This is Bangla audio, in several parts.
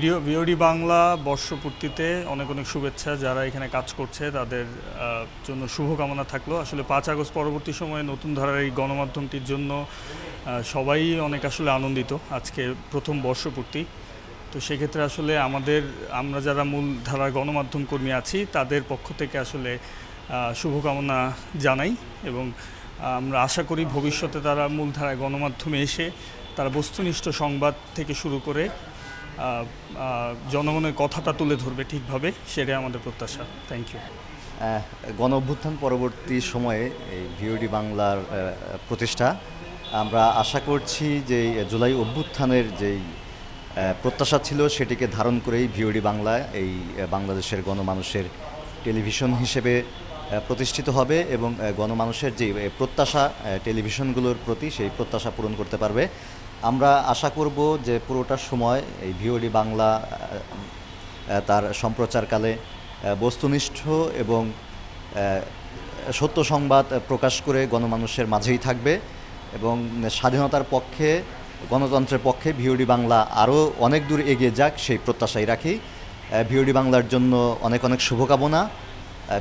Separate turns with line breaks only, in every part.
ভিওডি বাংলা বর্ষপূর্তিতে অনেক অনেক শুভেচ্ছা। যারা এখানে কাজ করছে তাদের জন্য শুভকামনা থাকলো। আসলে 5 আগস্ট পরবর্তী সময়ে নতুন ধারার এই গণমাধ্যমটির জন্য সবাই অনেক আসলে আনন্দিত। আজকে প্রথম বর্ষপূর্তি, তো সেক্ষেত্রে আসলে আমরা যারা মূল ধারার গণমাধ্যম কর্মী আছি তাদের পক্ষ থেকে আসলে শুভকামনা জানাই এবং আমরা আশা করি ভবিষ্যতে তারা মূলধারায় গণমাধ্যমে এসে তারা বস্তুনিষ্ঠ সংবাদ থেকে শুরু করে জনগণের কথাটা তুলে ধরবে ঠিকভাবে, সেটাই আমাদের প্রত্যাশা। Thank you.
গণ অভ্যুত্থান পরবর্তী সময়ে এই ভিওডি বাংলার প্রতিষ্ঠা, আমরা আশা করছি যে জুলাই অভ্যুত্থানের যেই প্রত্যাশা ছিল সেটিকে ধারণ করেই ভিওডি বাংলা এই বাংলাদেশের গণমানুষের টেলিভিশন হিসেবে প্রতিষ্ঠিত হবে এবং গণমানুষের যে প্রত্যাশা টেলিভিশনগুলোর প্রতি সেই প্রত্যাশা পূরণ করতে পারবে। আমরা আশা করব যে পুরোটা সময় এই ভিওডি বাংলা তার সম্প্রচারকালে বস্তুনিষ্ঠ এবং সত্য সংবাদ প্রকাশ করে গণমানুষের মাঝেই থাকবে এবং স্বাধীনতার পক্ষে, গণতন্ত্রের পক্ষে ভিওডি বাংলা আরও অনেক দূর এগিয়ে যাক সেই প্রত্যাশাই রাখি। ভিওডি বাংলার জন্য অনেক অনেক শুভকামনা।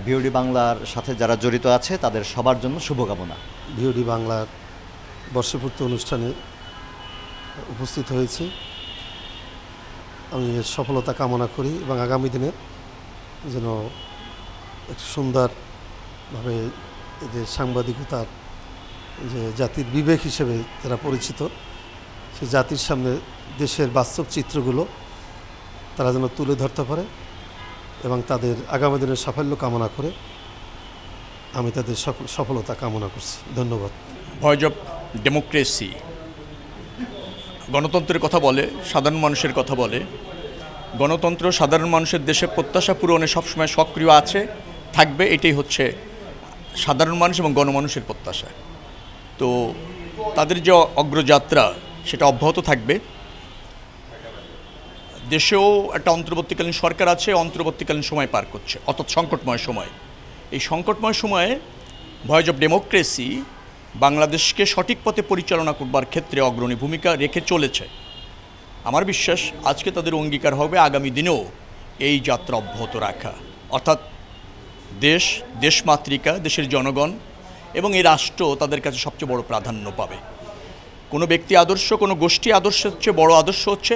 ভিওডি বাংলার সাথে যারা জড়িত আছে তাদের সবার জন্য শুভকামনা।
ভিওডি বাংলার বর্ষপূর্তি অনুষ্ঠানে উপস্থিত হয়েছি। আমি এর সফলতা কামনা করি এবং আগামী দিনে যেন একটু সুন্দরভাবে এদের সাংবাদিকতার যে জাতির বিবেক হিসেবে যারা পরিচিত, সেই জাতির সামনে দেশের বাস্তব চিত্রগুলো তারা যেন তুলে ধরতে পারে এবং তাদের আগামী দিনের সাফল্য কামনা করে আমি তাদের সফলতা কামনা করছি। ধন্যবাদ।
ভয়েস অফ ডেমোক্রেসি গণতন্ত্রের কথা বলে, সাধারণ মানুষের কথা বলে। গণতন্ত্র সাধারণ মানুষের দেশে প্রত্যাশা পূরণে সবসময় সক্রিয় আছে, থাকবে। এটাই হচ্ছে সাধারণ মানুষ এবং গণমানুষের প্রত্যাশা। তো তাদের যে অগ্রযাত্রা সেটা অব্যাহত থাকবে। দেশেও একটা অন্তর্বর্তীকালীন সরকার আছে, অন্তর্বর্তীকালীন সময় পার করছে, অর্থাৎ সংকটময় সময়। এই সংকটময় সময়ে ভয়েস অফ ডেমোক্রেসি বাংলাদেশকে সঠিক পথে পরিচালনা করবার ক্ষেত্রে অগ্রণী ভূমিকা রেখে চলেছে। আমার বিশ্বাস আজকে তাদের অঙ্গীকার হবে আগামী দিনেও এই যাত্রা অব্যাহত রাখা, অর্থাৎ দেশমাতৃকা, দেশের জনগণ এবং এই রাষ্ট্র তাদের কাছে সবচেয়ে বড় প্রাধান্য পাবে। কোনো ব্যক্তি আদর্শ, কোনো গোষ্ঠী আদর্শের চেয়ে বড় আদর্শ হচ্ছে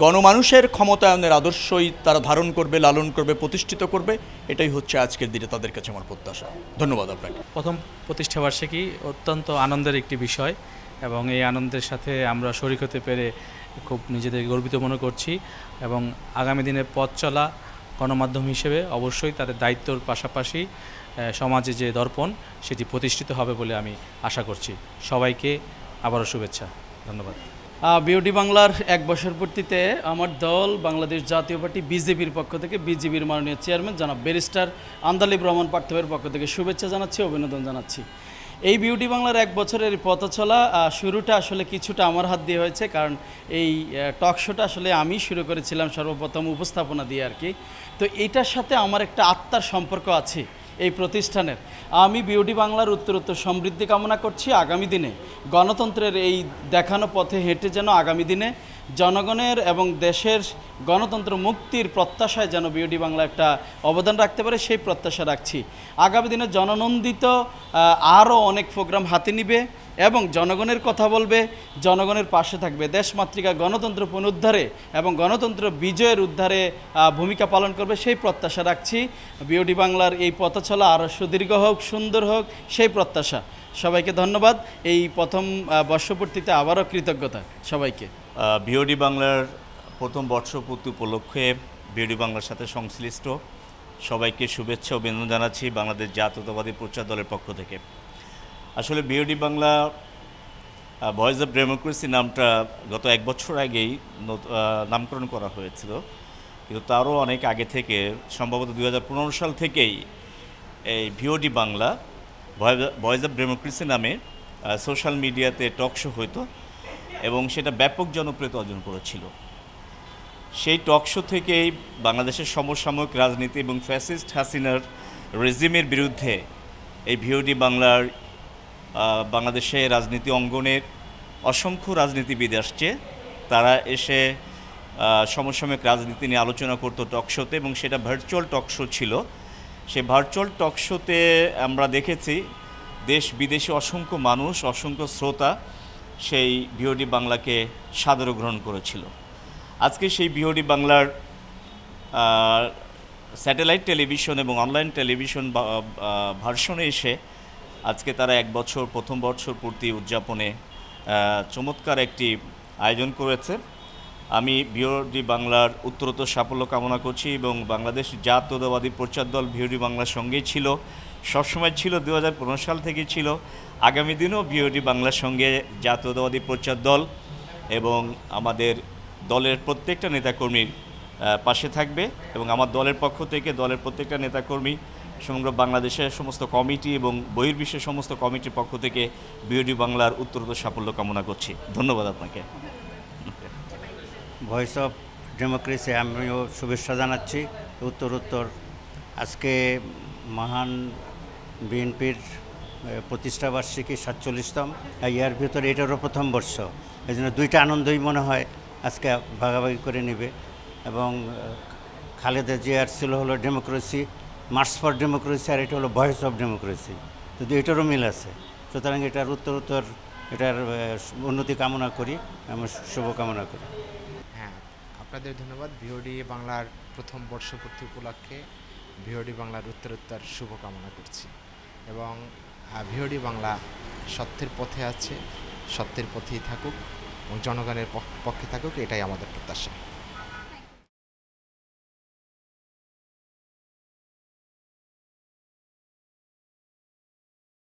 গণমানুষের ক্ষমতায়নের আদর্শই তারা ধারণ করবে, লালন করবে, প্রতিষ্ঠিত করবে। এটাই হচ্ছে আজকের দিনে তাদের কাছে আমার প্রত্যাশা। ধন্যবাদ আপনাকে।
প্রথম প্রতিষ্ঠাবার্ষিকী অত্যন্ত আনন্দের একটি বিষয় এবং এই আনন্দের সাথে আমরা শরিক হতে পেরে খুব নিজেদের গর্বিত মনে করছি এবং আগামী দিনে পথ চলা গণমাধ্যম হিসেবে অবশ্যই তাদের দায়িত্বর পাশাপাশি সমাজে যে দর্পণ সেটি প্রতিষ্ঠিত হবে বলে আমি আশা করছি। সবাইকে আবারও শুভেচ্ছা। ধন্যবাদ।
ভিওডি বাংলার 1 বছর পূর্তিতে আমার দল বাংলাদেশ জাতীয় পার্টি বিজেপির পক্ষ থেকে বিজেপির মাননীয় চেয়ারম্যান জনাব ব্যারিস্টার আন্দালিব রহমান পার্থিবের পক্ষ থেকে শুভেচ্ছা জানাচ্ছি, অভিনন্দন জানাচ্ছি। এই ভিওডি বাংলার 1 বছরের পথ চলা শুরুটা আসলে কিছুটা আমার হাত দিয়ে হয়েছে, কারণ এই টক শোটা আসলে আমি শুরু করেছিলাম সর্বপ্রথম উপস্থাপনা দিয়ে আর কি। তো এইটার সাথে আমার একটা আত্মার সম্পর্ক আছে এই প্রতিষ্ঠানের। আমি ভিওডি বাংলার উত্তরোত্তর সমৃদ্ধি কামনা করছি। আগামী দিনে গণতন্ত্রের এই দেখানো পথে হেঁটে যেন আগামী দিনে জনগণের এবং দেশের গণতন্ত্র মুক্তির প্রত্যাশায় যেন ভিওডি বাংলা একটা অবদান রাখতে পারে, সেই প্রত্যাশা রাখছি। আগামী দিনে জননন্দিত আরও অনেক প্রোগ্রাম হাতে নিবে এবং জনগণের কথা বলবে, জনগণের পাশে থাকবে, দেশমাতৃকা গণতন্ত্র পুনরুদ্ধারে এবং গণতন্ত্র বিজয়ের উদ্ধারে ভূমিকা পালন করবে, সেই প্রত্যাশা রাখছি। ভিওডি বাংলার এই পথচলা আরও সুদীর্ঘ হোক, সুন্দর হোক, সেই প্রত্যাশা। সবাইকে ধন্যবাদ। এই প্রথম বর্ষপূর্তিতে আবারও কৃতজ্ঞতা সবাইকে।
ভিওডি বাংলার প্রথম বর্ষপূর্তি উপলক্ষে ভিওডি বাংলার সাথে সংশ্লিষ্ট সবাইকে শুভেচ্ছা ও অভিনন্দন জানাচ্ছি বাংলাদেশ জাতীয়তাবাদী প্রচার দলের পক্ষ থেকে। আসলে VOD Bangla voice of democracy নামটা গত 1 বছর আগেই নামকরণ করা হয়েছিল, কিন্তু তারও অনেক আগে থেকে, সম্ভবত 2015 সাল থেকেই এই VOD Bangla voice of democracy নামে সোশ্যাল মিডিয়াতে টক শো হতো এবং সেটা ব্যাপক জনপ্রিয়তা অর্জন করেছিল। সেই টক শো থেকেই বাংলাদেশের সমসাময়িক রাজনীতি এবং ফ্যাসিস্ট হাসিনার রেজিমের বিরুদ্ধে এই ভিওডি বাংলার বাংলাদেশের রাজনীতি অঙ্গনের অসংখ্য রাজনীতিবিদ আসছে। তারা এসে সমসাময়িক রাজনীতি নিয়ে আলোচনা করতো টক শোতে, এবং সেটা ভার্চুয়াল টক শো ছিল। সেই ভার্চুয়াল টক শোতে আমরা দেখেছি দেশ বিদেশে অসংখ্য মানুষ, অসংখ্য শ্রোতা সেই ভিওডি বাংলাকে সাদরে গ্রহণ করেছিল। আজকে সেই ভিওডি বাংলার স্যাটেলাইট টেলিভিশন এবং অনলাইন টেলিভিশন ভার্সনে এসে আজকে তারা প্রথম বছর পূর্তি উদযাপনে চমৎকার একটি আয়োজন করেছে। আমি ভিওডি বাংলার উত্তরোত্তর সাফল্য কামনা করছি, এবং বাংলাদেশ জাতীয়তাবাদী প্রচার দল ভিওডি বাংলার সঙ্গেই ছিল, সবসময় ছিল, 2015 সাল থেকেই ছিল, আগামী দিনেও ভিওডি বাংলার সঙ্গে জাতীয়তাবাদী প্রচার দল এবং আমাদের দলের প্রত্যেকটা নেতাকর্মীর পাশে থাকবে। এবং আমার দলের পক্ষ থেকে দলের প্রত্যেকটা নেতাকর্মী, সমগ্র বাংলাদেশের সমস্ত কমিটি এবং বহির্বিশ্বের সমস্ত কমিটির পক্ষ থেকে ভিওডি বাংলার উত্তরোত্তর সাফল্য কামনা করছি। ধন্যবাদ আপনাকে।
ভয়েস অফ ডেমোক্রেসি আমিও শুভেচ্ছা জানাচ্ছি। উত্তরোত্তর আজকে মহান বিএনপির প্রতিষ্ঠাবার্ষিকী 47তম, ইয়ার ভিতরে এটারও প্রথম বর্ষ, এই জন্য দুইটা আনন্দই মনে হয় আজকে ভাগাভাগি করে নেবে। এবং খালেদা জিয়ার ছিল হলো ডেমোক্রেসি, মার্চ ফর ডেমোক্রেসি, আর এটা হলো ভয়েস অফ ডেমোক্রেসি, যদি এটারও মিল আছে। সুতরাং এটার উত্তরোত্তর এটার উন্নতি কামনা করি, আমার শুভকামনা করি।
হ্যাঁ, আপনাদের ধন্যবাদ। ভিওডি বাংলার প্রথম বর্ষপূর্তি উপলক্ষে ভিওডি বাংলার উত্তরোত্তর শুভকামনা করছি, এবং ভিওডি বাংলা সত্যের পথে আছে, সত্যের পথেই থাকুক এবং জনগণের পক্ষে থাকুক, এটাই আমাদের প্রত্যাশা।